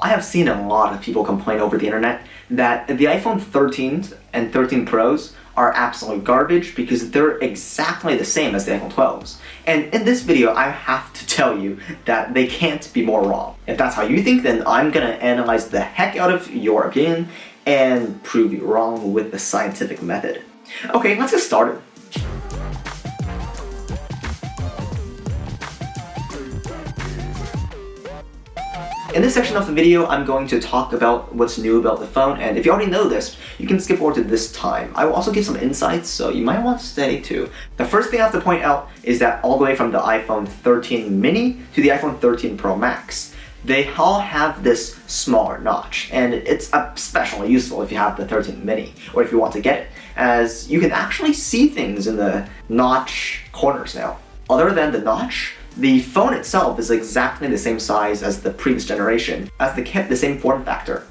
I have seen a lot of people complain over the internet that the iPhone 13s and 13 Pros are absolute garbage because they're exactly the same as the iPhone 12s. And in this video, I have to tell you that they can't be more wrong. If that's how you think, then I'm gonna analyze the heck out of your opinion and prove you wrong with the scientific method. Okay, let's get started. In this section of the video, I'm going to talk about what's new about the phone, and if you already know this, you can skip forward to this time. I will also give some insights, so you might want to stay too. The first thing I have to point out is that all the way from the iPhone 13 mini to the iPhone 13 Pro Max, they all have this smaller notch, and it's especially useful if you have the 13 mini, or if you want to get it, as you can actually see things in the notch corners now. Other than the notch, the phone itself is exactly the same size as the previous generation, as they kept the same form factor.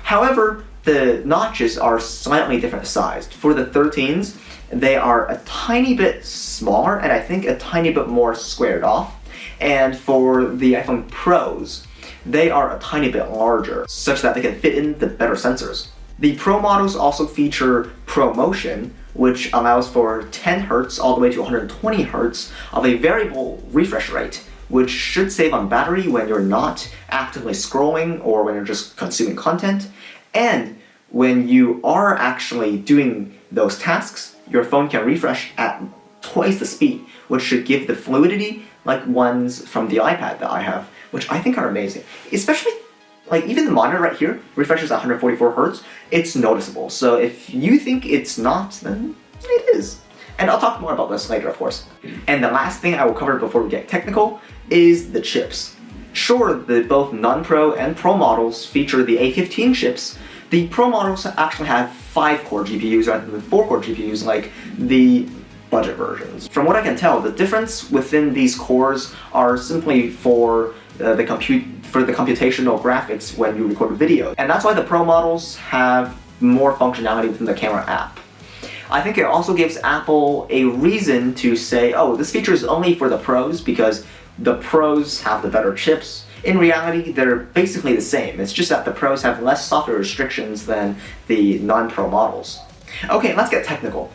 However, the notches are slightly different sized. For the 13s, they are a tiny bit smaller and I think a tiny bit more squared off. And for the iPhone Pros, they are a tiny bit larger, such that they can fit in the better sensors. The Pro models also feature ProMotion, which allows for 10 Hz all the way to 120 Hz of a variable refresh rate, which should save on battery when you're not actively scrolling or when you're just consuming content. And when you are actually doing those tasks, your phone can refresh at twice the speed, which should give the fluidity like ones from the iPad that I have, which I think are amazing. Especially, like, even the monitor right here refreshes at 144 Hz. It's noticeable. So if you think it's not, then it is. And I'll talk more about this later, of course. And the last thing I will cover before we get technical is the chips. Sure, both non-Pro and Pro models feature the A15 chips. The Pro models actually have 5-core GPUs rather than 4-core GPUs like the budget versions. From what I can tell, the difference within these cores are simply for the computational graphics when you record a video. And that's why the Pro models have more functionality within the camera app. I think it also gives Apple a reason to say, oh, this feature is only for the Pros because the Pros have the better chips. In reality, they're basically the same. It's just that the Pros have less software restrictions than the non-Pro models. Okay, let's get technical.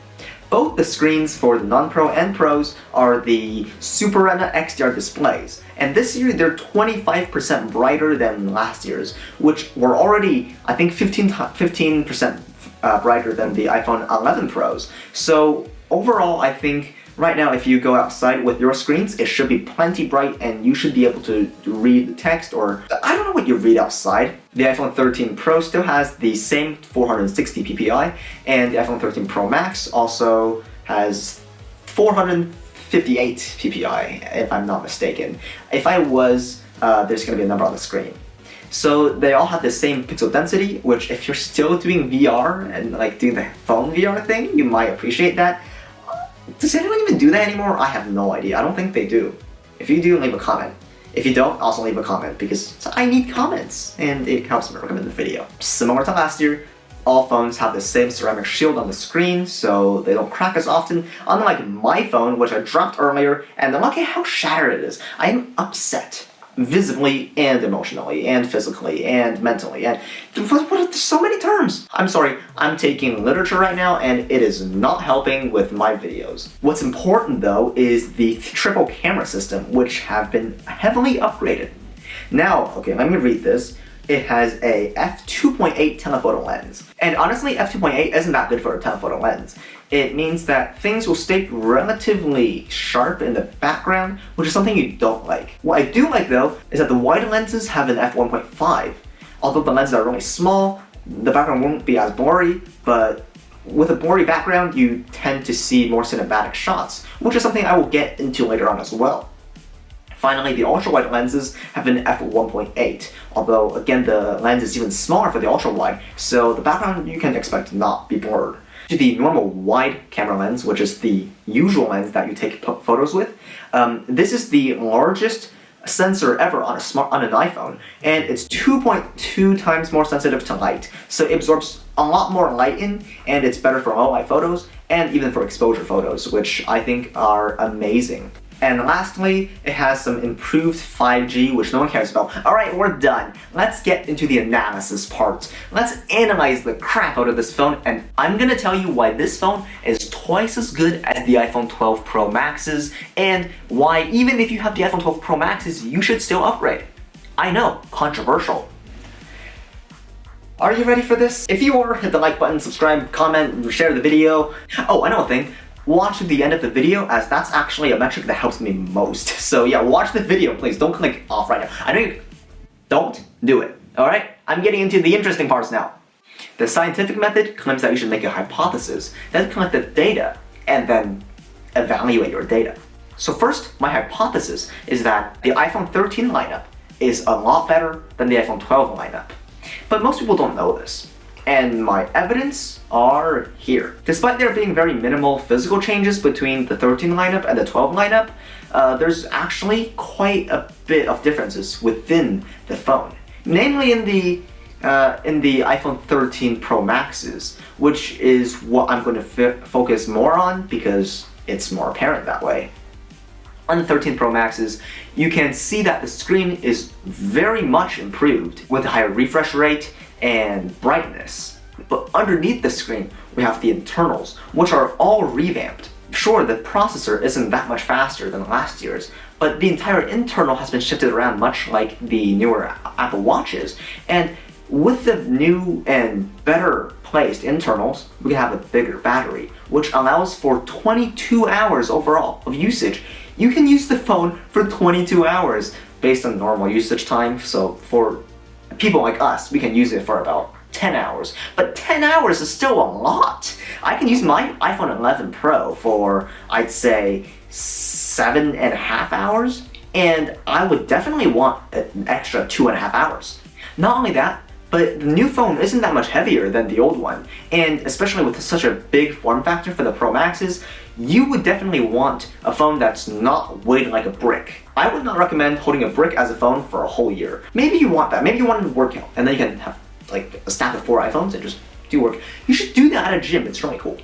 Both the screens for the non-Pro and Pros are the Super Retina XDR displays, and this year they're 25% brighter than last year's, which were already, I think, 15% brighter than the iPhone 11 Pros. So overall, I think right now if you go outside with your screens, it should be plenty bright and you should be able to read the text, or I don't know what you read outside. The iPhone 13 Pro still has the same 460 ppi, and the iPhone 13 Pro Max also has 458 ppi, if I'm not mistaken. If I was, there's going to be a number on the screen. So they all have the same pixel density, which if you're still doing VR and like doing the phone VR thing, you might appreciate that. Does anyone even do that anymore? I have no idea. I don't think they do. If you do, leave a comment. If you don't, also leave a comment because I need comments and it helps me recommend the video. Similar to last year, all phones have the same ceramic shield on the screen so they don't crack as often, unlike my phone, which I dropped earlier, and look at how shattered it is. I am upset. Visibly and emotionally and physically and mentally, and there's so many terms. I'm sorry, I'm taking literature right now and it is not helping with my videos. What's important though is the triple camera system, which have been heavily upgraded. Now, okay, let me read this. It has a f2.8 telephoto lens. And honestly, f2.8 isn't that good for a telephoto lens. It means that things will stay relatively sharp in the background, which is something you don't like. What I do like though, is that the wide lenses have an f1.5. Although the lenses are really small, the background won't be as blurry, but with a blurry background, you tend to see more cinematic shots, which is something I will get into later on as well. Finally, the ultra-wide lenses have an f1.8, although again the lens is even smaller for the ultra-wide, so the background you can expect to not be blurred. To the normal wide camera lens, which is the usual lens that you take photos with, this is the largest sensor ever on an iPhone, and it's 2.2 times more sensitive to light, so it absorbs a lot more light in, and it's better for low light photos and even for exposure photos, which I think are amazing. And lastly, it has some improved 5G, which no one cares about. Alright, we're done. Let's get into the analysis part. Let's analyze the crap out of this phone, and I'm gonna tell you why this phone is twice as good as the iPhone 12 Pro Maxes, and why even if you have the iPhone 12 Pro Maxes, you should still upgrade. I know, controversial. Are you ready for this? If you are, hit the like button, subscribe, comment, share the video. Oh, another thing, watch to the end of the video, as that's actually a metric that helps me most. So yeah, watch the video, please. Don't click off right now. I know you don't do it, alright? I'm getting into the interesting parts now. The scientific method claims that you should make a hypothesis, then collect the data, and then evaluate your data. So first, my hypothesis is that the iPhone 13 lineup is a lot better than the iPhone 12 lineup. But most people don't know this, and my evidence are here. Despite there being very minimal physical changes between the 13 lineup and the 12 lineup, there's actually quite a bit of differences within the phone. Namely in the iPhone 13 Pro Maxes, which is what I'm going to focus more on because it's more apparent that way. On the 13 Pro Maxes, you can see that the screen is very much improved with a higher refresh rate and brightness. But underneath the screen, we have the internals, which are all revamped. Sure, the processor isn't that much faster than last year's, but the entire internal has been shifted around much like the newer Apple Watches. And with the new and better placed internals, we can have a bigger battery, which allows for 22 hours overall of usage. You can use the phone for 22 hours based on normal usage time, so for people like us, we can use it for about 10 hours. But 10 hours is still a lot! I can use my iPhone 11 Pro for, I'd say, 7.5 hours, and I would definitely want an extra 2.5 hours. Not only that, but the new phone isn't that much heavier than the old one, and especially with such a big form factor for the Pro Maxes, you would definitely want a phone that's not weighed like a brick. I would not recommend holding a brick as a phone for a whole year. Maybe you want that, maybe you want to work out, and then you can have like a stack of 4 iPhones and just do work. You should do that at a gym, it's really cool.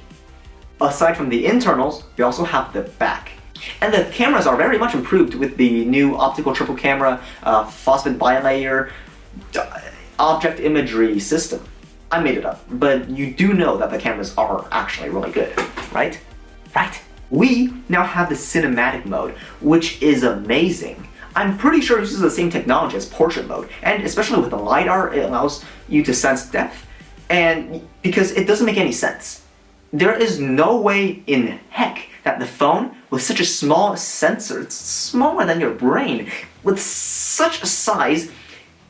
Aside from the internals, we also have the back. And the cameras are very much improved with the new optical triple camera, phosphate bilayer, object imagery system. I made it up, but you do know that the cameras are actually really good, right? Right. We now have the cinematic mode, which is amazing. I'm pretty sure it uses the same technology as portrait mode, and especially with the LiDAR, it allows you to sense depth, and because it doesn't make any sense. There is no way in heck that the phone, with such a small sensor, it's smaller than your brain, with such a size,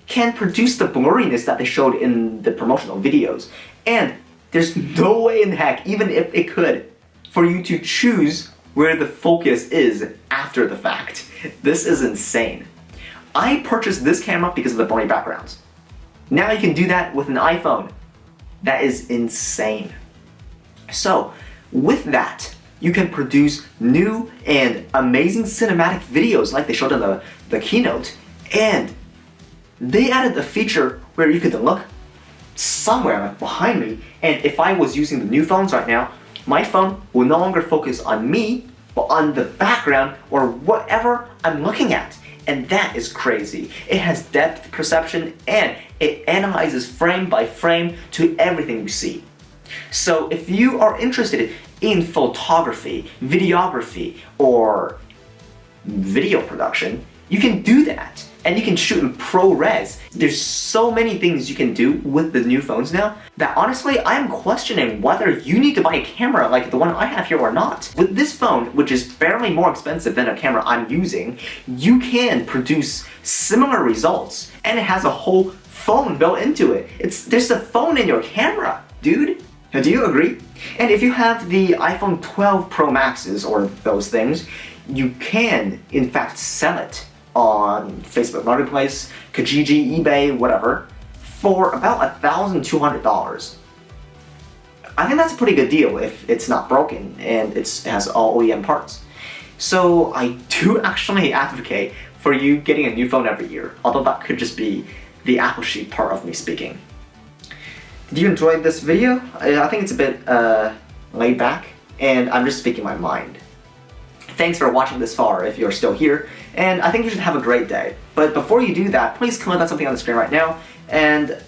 can produce the blurriness that they showed in the promotional videos. And there's no way in heck, even if it could, for you to choose where the focus is after the fact. This is insane. I purchased this camera because of the blurry backgrounds. Now you can do that with an iPhone. That is insane. So, with that, you can produce new and amazing cinematic videos like they showed in the keynote, and they added a feature where you could look somewhere like behind me, and if I was using the new phones right now, my phone will no longer focus on me, but on the background or whatever I'm looking at. And that is crazy. It has depth perception and it analyzes frame by frame to everything you see. So if you are interested in photography, videography, or video production, you can do that. And you can shoot in ProRes. There's so many things you can do with the new phones now that honestly, I'm questioning whether you need to buy a camera like the one I have here or not. With this phone, which is fairly more expensive than a camera I'm using, you can produce similar results, and it has a whole phone built into it. There's a phone in your camera, dude. Do you agree? And if you have the iPhone 12 Pro Maxes or those things, you can, in fact, sell it on Facebook Marketplace, Kijiji, eBay, whatever, for about $1,200. I think that's a pretty good deal if it's not broken and it has all OEM parts. So I do actually advocate for you getting a new phone every year, although that could just be the Apple sheet part of me speaking. Did you enjoy this video? I think it's a bit laid back, and I'm just speaking my mind. Thanks for watching this far if you're still here, and I think you should have a great day. But before you do that, please comment on something on the screen right now, and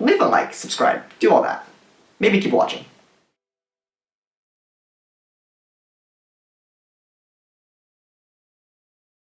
leave a like, subscribe, do all that. Maybe keep watching.